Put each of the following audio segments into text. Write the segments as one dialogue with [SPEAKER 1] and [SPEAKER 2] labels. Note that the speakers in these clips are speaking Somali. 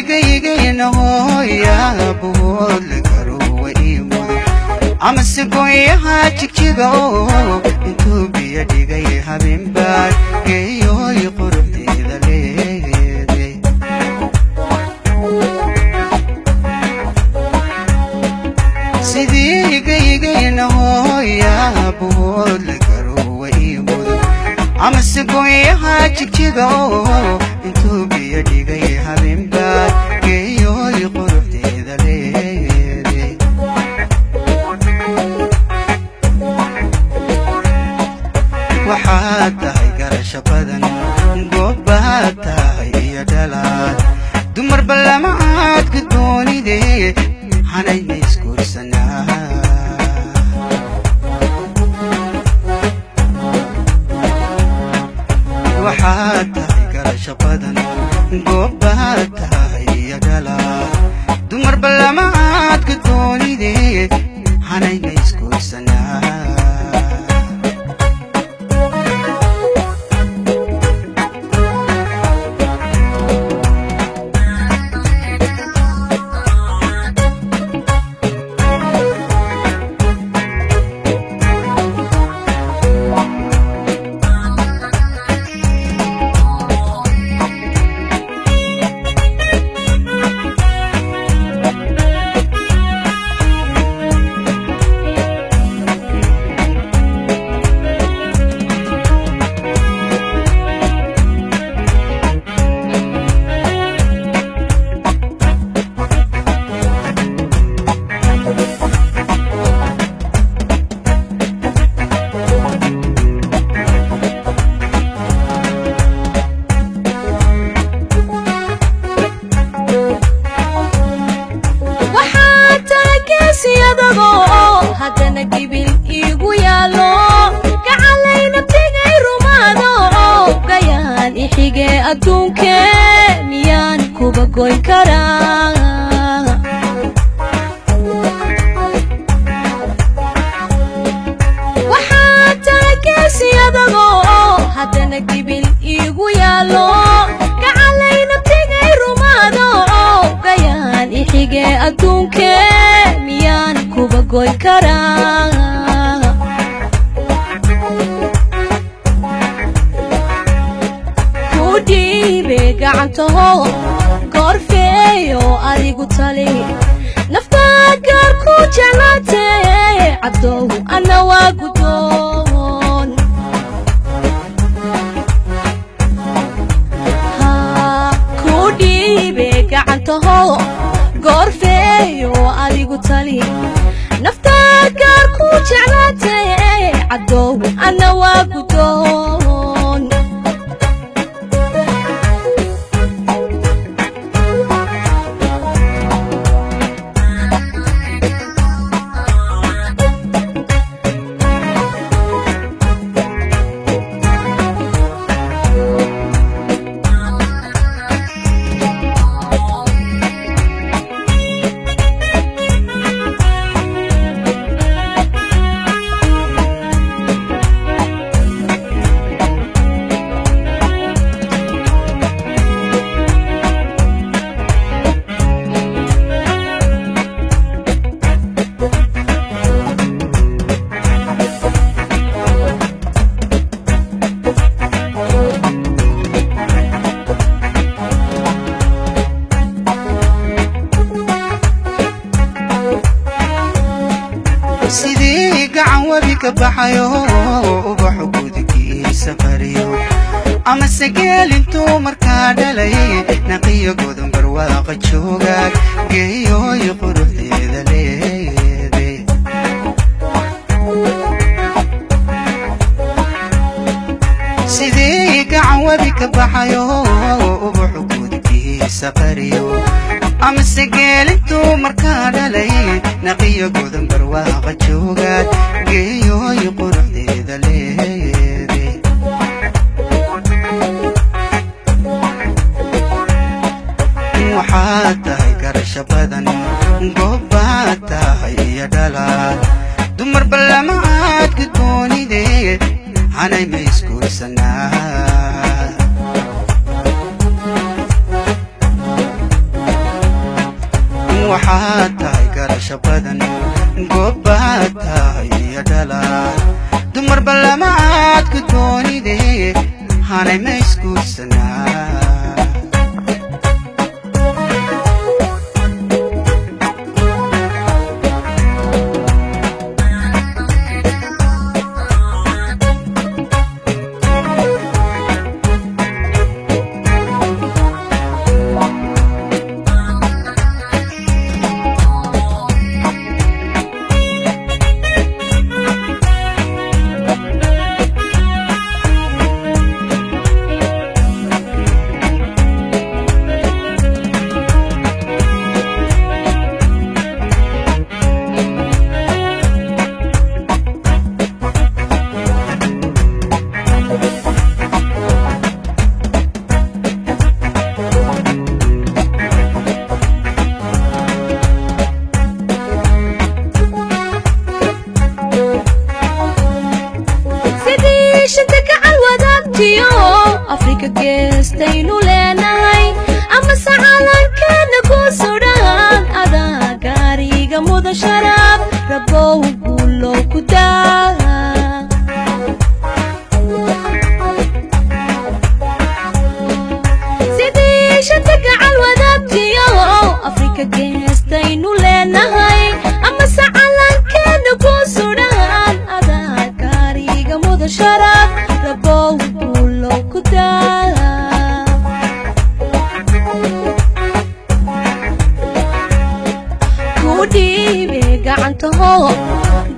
[SPEAKER 1] gaygaynahoo yaabood la garo waimudo amase goyaha jigjiga oo intuu biyo dhigay habeenbaad geeyooy quruxdeeda leeday sidii gaygaynahoo yaabood la garo waimudo amase goyaha jigjiga oo intuu biyo dhigay habeenbaad geeyooy quruxdeeda leeday waxaad tahay garasho badan goobaad tahay iyo dhalaad dumar ballama aad ka doonidee hanayna isguursanaa waxaad tahay garasho badan goobaad tahay iyo dhalaad dumar ballama aad ka doonidee hanayna isguursanaa
[SPEAKER 2] haddana gibil igu yaalo gacalayna tigay rumaado gayaan ixige adduunke miyaan kuba goy karaa waxaa taageesiyadago haddana gibil igu yaalo gacalayna tigay rumaado gayaan ixige adduunke miyaan kuba goy karaa ku dhiibe gacantaho goorfeeyo adigu tali naftaa gaar ku jeclaatee cabdow anna waa gudoon ku dhiibe gacantaho goorfeeyo adigu tali naftaa gaar ku jeclaatee cabdow anna waa gudoon
[SPEAKER 1] sidii gacan webi ka baxayo ubaxu gudigiisa fariyo amase geel intuu markaa dhalay naqiyo godan barwaaqa joogaag geeyooy quruxdeeda leeday sidii gacan webi ka baxayo ubaxu gudigiisa fariyo amase geel intuu markaa dhalay naqiyo godan barwaaqa joogaad geeyooy quruxdeeda leeday waxaad tahay garasho badan goobaad tahay iyo dhalaad dumar ballama aad ka doonidee hanay ma isguursanaa waxaad tahay garasho badan goobaad tahay iyo dhalaal dumar ballama aad ku doonidee hanay ma isguursanaa Africa geestaynu leenahay ama sacalankeena ku sudhan adaa gaariga mudan sharaf rabow guulo ku daa sidii shanta gacal wadaagtiyo Africa geestaynu leenahay ama sacalankeena ku sudhan adaa gaariga mudan sharaf rabow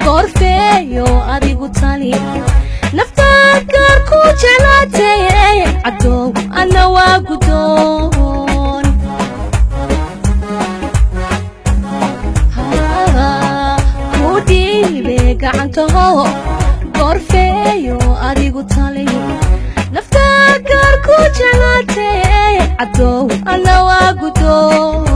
[SPEAKER 1] gorfeeyo adigu tali naftaad gaar ku jeclaatay cadow ana waa gudoon ku dhiibe gacantaho gorfeeyo adigu tali naftaad gaar ku jeclaatay cadow ana waa gudoon